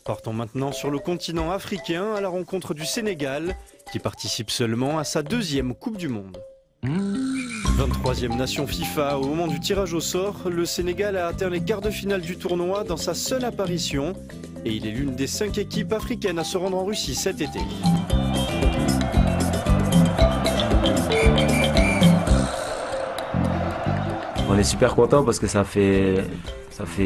Partons maintenant sur le continent africain à la rencontre du Sénégal, qui participe seulement à sa deuxième Coupe du Monde. 23e nation FIFA, au moment du tirage au sort, le Sénégal a atteint les quarts de finale du tournoi dans sa seule apparition et il est l'une des 5 équipes africaines à se rendre en Russie cet été. On est super content parce que ça fait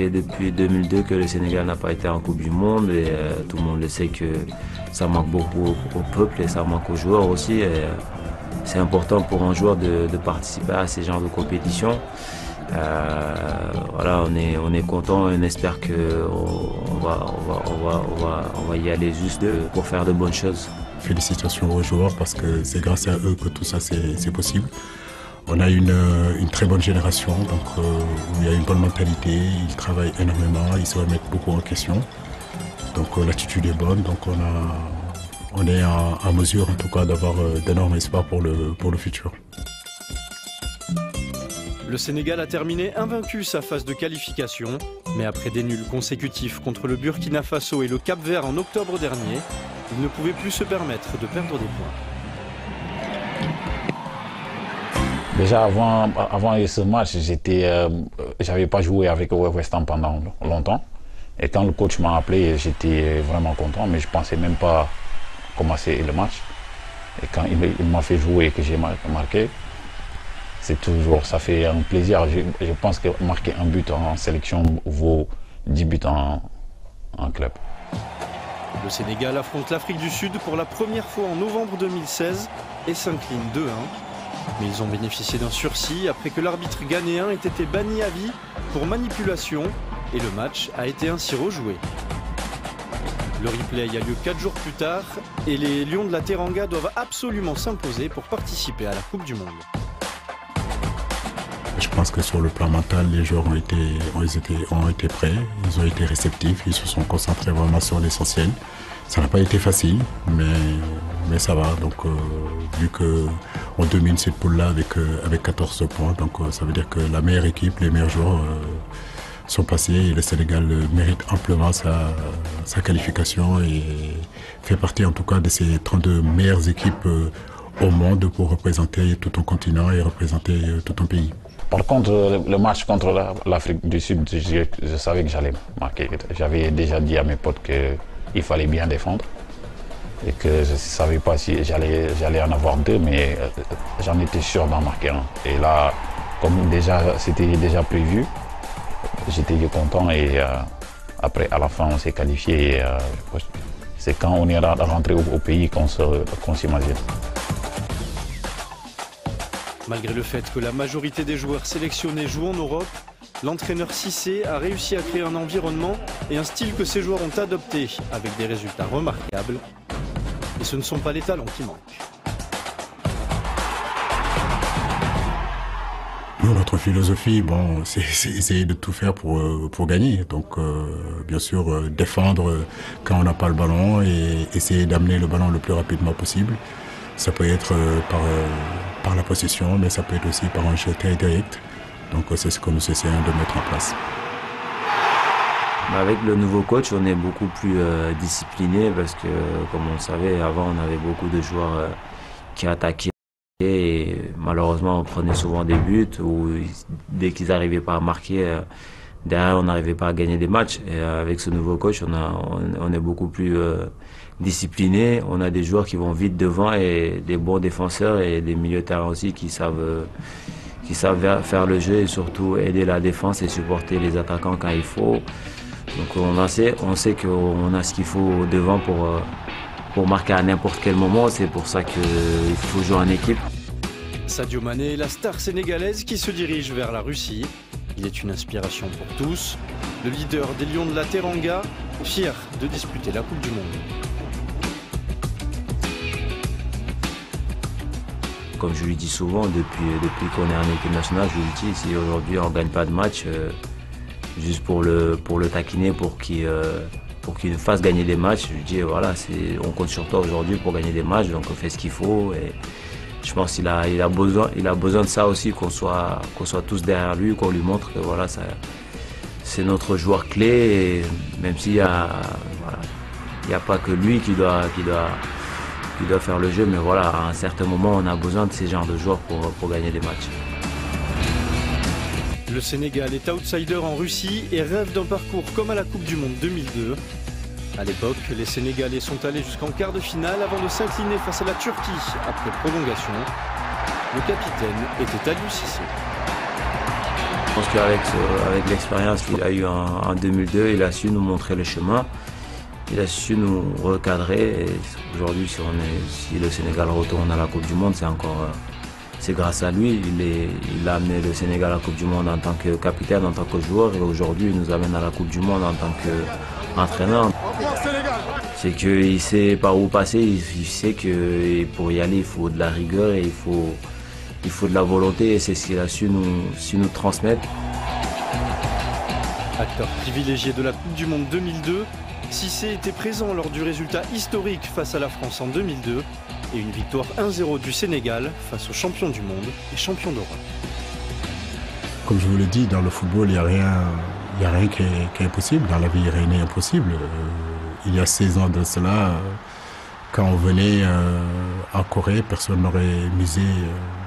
depuis 2002 que le Sénégal n'a pas été en Coupe du Monde et tout le monde le sait que ça manque beaucoup au peuple et ça manque aux joueurs aussi. C'est important pour un joueur de participer à ces genres de compétitions. Voilà, on est content, on espère qu'on va y aller juste pour faire de bonnes choses. Félicitations aux joueurs parce que c'est grâce à eux que tout ça c'est possible. On a une très bonne génération, donc où il y a une bonne mentalité, ils travaillent énormément, ils se remettent beaucoup en question. Donc l'attitude est bonne, donc on est en mesure en tout cas d'avoir d'énormes espoirs pour le futur. Le Sénégal a terminé invaincu sa phase de qualification, mais après des nuls consécutifs contre le Burkina Faso et le Cap-Vert en octobre dernier, il ne pouvait plus se permettre de perdre des points. Déjà avant ce match, j'avais pas joué avec West Ham pendant longtemps. Et quand le coach m'a appelé, j'étais vraiment content, mais je pensais même pas commencer le match. Et quand il m'a fait jouer et que j'ai marqué, ça fait un plaisir. Je pense que marquer un but en sélection vaut 10 buts en club. Le Sénégal affronte l'Afrique du Sud pour la première fois en novembre 2016 et s'incline 2-1. Mais ils ont bénéficié d'un sursis après que l'arbitre ghanéen ait été banni à vie pour manipulation et le match a été ainsi rejoué. Le replay a lieu 4 jours plus tard et les Lions de la Teranga doivent absolument s'imposer pour participer à la Coupe du Monde. Je pense que sur le plan mental, les joueurs ont été prêts, ils ont été réceptifs, ils se sont concentrés vraiment sur l'essentiel. Ça n'a pas été facile, mais ça va. Donc, vu qu'on domine cette poule-là avec 14 points, donc ça veut dire que la meilleure équipe, les meilleurs joueurs sont passés et le Sénégal mérite amplement sa qualification et fait partie en tout cas de ces 32 meilleures équipes au monde pour représenter tout un continent et représenter tout un pays. Par contre, le match contre l'Afrique du Sud, je savais que j'allais marquer. J'avais déjà dit à mes potes qu'il fallait bien défendre et que je ne savais pas si j'allais en avoir 2, mais j'en étais sûr d'en marquer un. Et là, comme c'était déjà prévu, j'étais content et après, à la fin, on s'est qualifié. C'est quand on est rentré au pays qu'on s'imagine. Malgré le fait que la majorité des joueurs sélectionnés jouent en Europe, l'entraîneur Cissé a réussi à créer un environnement et un style que ses joueurs ont adopté avec des résultats remarquables. Et ce ne sont pas les talents qui manquent. Nous, notre philosophie, c'est essayer de tout faire pour gagner. Donc, bien sûr, défendre quand on n'a pas le ballon et essayer d'amener le ballon le plus rapidement possible. Ça peut être par la possession, mais ça peut être aussi par un jeu très direct. Donc c'est ce que nous essayons de mettre en place. Avec le nouveau coach, on est beaucoup plus discipliné parce que, comme on le savait, avant on avait beaucoup de joueurs qui attaquaient et malheureusement on prenait souvent des buts ou dès qu'ils n'arrivaient pas à marquer, derrière on n'arrivait pas à gagner des matchs. Et avec ce nouveau coach, on est beaucoup plus discipliné. On a des joueurs qui vont vite devant et des bons défenseurs et des milieux de terrain aussi qui savent faire le jeu et surtout aider la défense et supporter les attaquants quand il faut. Donc on sait qu'on a ce qu'il faut devant pour marquer à n'importe quel moment. C'est pour ça qu'il faut jouer en équipe. Sadio Mané est la star sénégalaise qui se dirige vers la Russie. Il est une inspiration pour tous. Le leader des Lions de la Teranga, fier de disputer la Coupe du Monde. Comme je lui dis souvent, depuis qu'on est en équipe nationale, je lui dis, si aujourd'hui on ne gagne pas de match, juste pour le taquiner, pour qu'il fasse gagner des matchs, je lui dis, voilà, on compte sur toi aujourd'hui pour gagner des matchs, donc on fait ce qu'il faut. Et je pense qu'il a besoin de ça aussi, qu'on soit tous derrière lui, qu'on lui montre que voilà, c'est notre joueur clé, et même s'il y a... Voilà, n'y a pas que lui qui doit faire le jeu, mais voilà, à un certain moment, on a besoin de ces genres de joueurs pour gagner des matchs. Le Sénégal est outsider en Russie et rêve d'un parcours comme à la Coupe du Monde 2002. À l'époque, les Sénégalais sont allés jusqu'en quart de finale avant de s'incliner face à la Turquie après prolongation. Le capitaine était Aliou Cissé. Je pense qu'avec l'expérience qu'il a eue en 2002, il a su nous montrer le chemin. Il a su nous recadrer. Aujourd'hui, si le Sénégal retourne à la Coupe du Monde, c'est grâce à lui. Il a amené le Sénégal à la Coupe du Monde en tant que capitaine, en tant que joueur. Et aujourd'hui, il nous amène à la Coupe du Monde en tant qu'entraîneur. C'est qu'il sait par où passer. Il sait que pour y aller, il faut de la rigueur et il faut de la volonté. Et c'est ce qu'il a su nous transmettre. Acteur privilégié de la Coupe du Monde 2002, Cissé était présent lors du résultat historique face à la France en 2002 et une victoire 1-0 du Sénégal face aux champions du monde et champions d'Europe. Comme je vous l'ai dit, dans le football, il n'y a rien qui est impossible. Dans la vie, rien n'est impossible. Il y a 16 ans de cela, quand on venait en Corée, personne n'aurait misé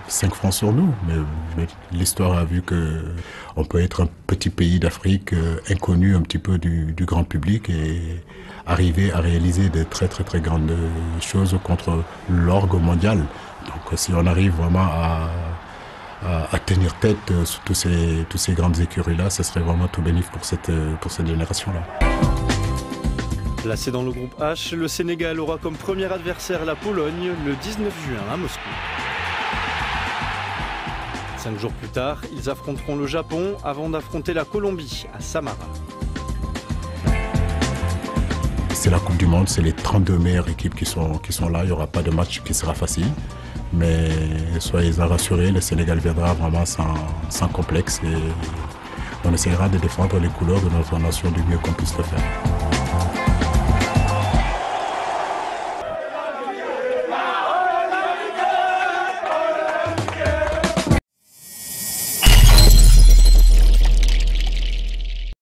5 francs sur nous. Mais l'histoire a vu qu'on peut être un petit pays d'Afrique inconnu un petit peu du grand public et arriver à réaliser de très très très grandes choses contre l'orgue mondial. Donc si on arrive vraiment à tenir tête sous tous ces grandes écuries-là, ce serait vraiment tout bénéfique pour cette génération-là. Placé dans le groupe H, le Sénégal aura comme premier adversaire la Pologne le 19 juin à Moscou. 5 jours plus tard, ils affronteront le Japon avant d'affronter la Colombie à Samara. C'est la Coupe du Monde, c'est les 32 meilleures équipes qui sont là. Il n'y aura pas de match qui sera facile. Mais soyez-en rassurés, le Sénégal viendra vraiment sans complexe et on essaiera de défendre les couleurs de notre nation du mieux qu'on puisse le faire.